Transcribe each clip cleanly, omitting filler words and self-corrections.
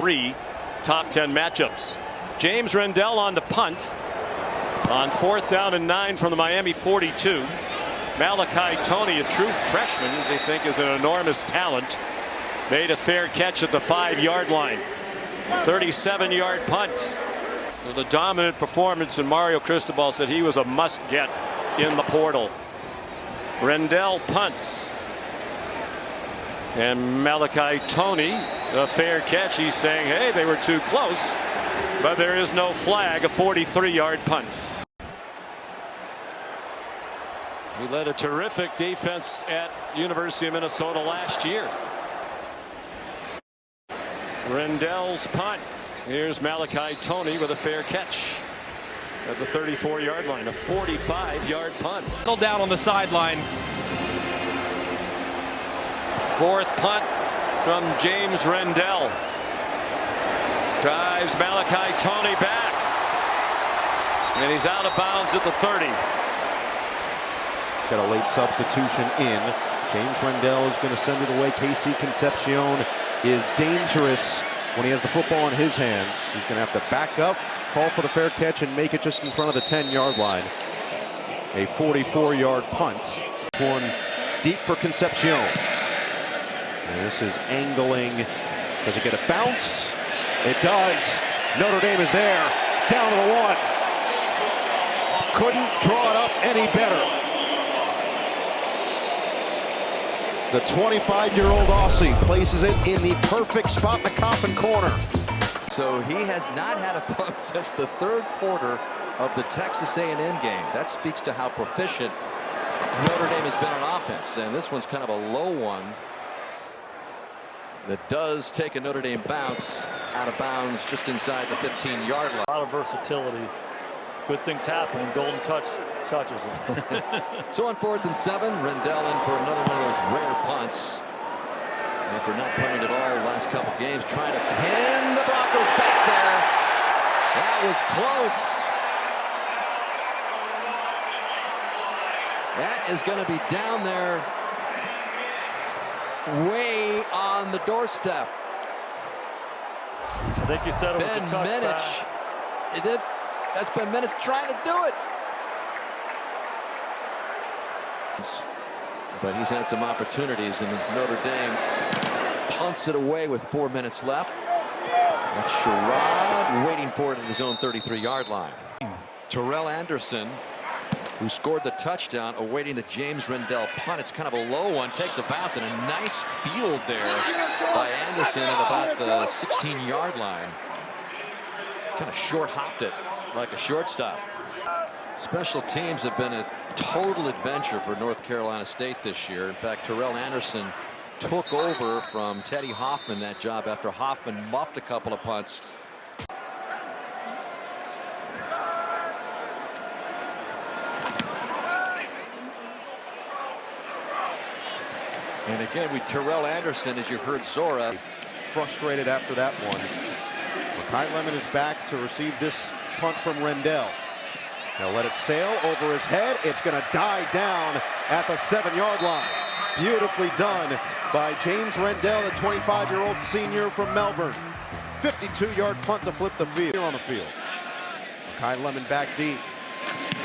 Three top 10 matchups. James Rendell on to punt on 4th down and 9 from the Miami 42. Malachi Toney, a true freshman they think is an enormous talent, made a fair catch at the 5-yard line. 37-yard punt. With a dominant performance, and Mario Cristobal said he was a must-get in the portal. Rendell punts. And Malachi Toney, a fair catch. He's saying, hey, they were too close, but there is no flag. A 43-yard punt. He led a terrific defense at University of Minnesota last year. Rendell's punt. Here's Malachi Toney with a fair catch at the 34-yard line. A 45-yard punt. Down on the sideline. 4th punt from James Rendell. Drives Malachi Toney back. And he's out of bounds at the 30. Got a late substitution in. James Rendell is going to send it away. Casey Concepcion is dangerous when he has the football in his hands. He's going to have to back up, call for the fair catch, and make it just in front of the 10-yard line. A 44-yard punt. This one deep for Concepcion. And this is angling. Does it get a bounce? It does. Notre Dame is there. Down to the 1. Couldn't draw it up any better. The 25-year-old Aussie places it in the perfect spot in the Coffin corner. So he has not had a punt since the 3rd quarter of the Texas A&M game. That speaks to how proficient Notre Dame has been on offense. And this one's kind of a low one that does take a Notre Dame bounce out of bounds just inside the 15-yard line. A lot of versatility. Good things happen when Golden touches it. So on 4th and 7, Rendell in for another one of those rare punts. After not punting at all the last couple games, trying to pin the Broncos back there. That was close. That is going to be down there, way on the doorstep. I think you said it was a touchback. It did. That's Ben Minich trying to do it. But he's had some opportunities, and Notre Dame punts it away with 4 minutes left. That's Sherrod waiting for it at his own 33-yard line. Terrell Anderson, who scored the touchdown, awaiting the James Rendell punt. It's kind of a low one, takes a bounce, and a nice field there by Anderson at about the 16-yard line. Kind of short-hopped it like a shortstop. Special teams have been a total adventure for North Carolina State this year. In fact, Terrell Anderson took over from Teddy Hoffman that job after Hoffman muffed a couple of punts. And again, with Terrell Anderson, as you heard Zora. Frustrated after that one. Makai Lemon is back to receive this punt from Rendell. He'll let it sail over his head. It's going to die down at the 7-yard line. Beautifully done by James Rendell, the 25-year-old senior from Melbourne. 52-yard punt to flip the field. Here on the field. Makai Lemon back deep.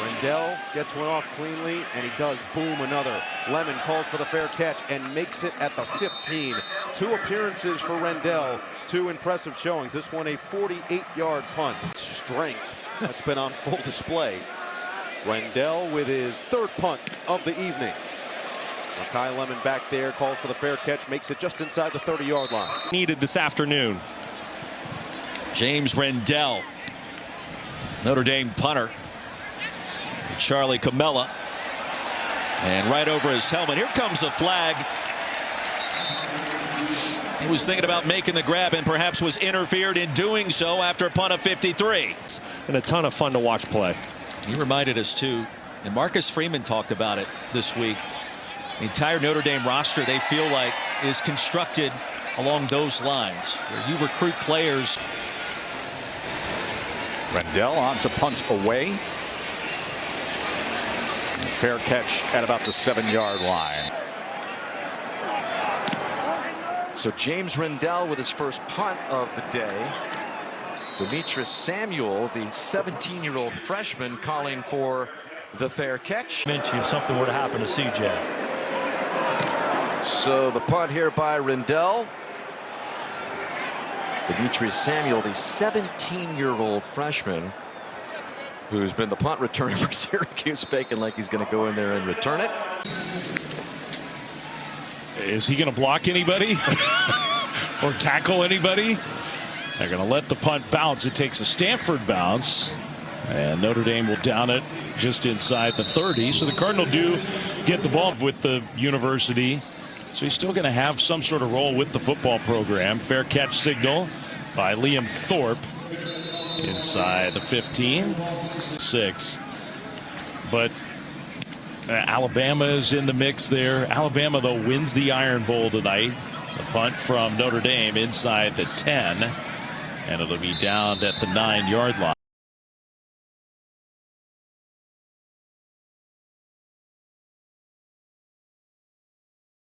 Rendell gets one off cleanly, and he does boom another. Lemon calls for the fair catch and makes it at the 15. 2 appearances for Rendell, 2 impressive showings. This one a 48-yard punt. Strength that's been on full display. Rendell with his 3rd punt of the evening. Makai Lemon back there, calls for the fair catch, makes it just inside the 30-yard line. Needed this afternoon. James Rendell, Notre Dame punter. Charlie Camella, and right over his helmet. Here comes the flag. He was thinking about making the grab and perhaps was interfered in doing so after a punt of 53. And a ton of fun to watch play. He reminded us too, and Marcus Freeman talked about it this week. The entire Notre Dame roster, they feel like, is constructed along those lines, where you recruit players. Rendell on to punt away. Fair catch at about the 7-yard line. So James Rendell with his first punt of the day. Demetrius Samuel, the 17-year-old freshman, calling for the fair catch. If something were to happen to CJ. So the punt here by Rendell. Demetrius Samuel, the 17-year-old freshman, who's been the punt returner for Syracuse, faking like he's going to go in there and return it. Is he going to block anybody or tackle anybody? They're going to let the punt bounce. It takes a Stanford bounce, and Notre Dame will down it just inside the 30. So the Cardinal do get the ball with the university. So he's still going to have some sort of role with the football program. Fair catch signal by Liam Thorpe inside the 15. 6. But Alabama is in the mix there. Alabama, though, wins the Iron Bowl tonight. The punt from Notre Dame inside the 10. And it'll be down at the 9-yard line.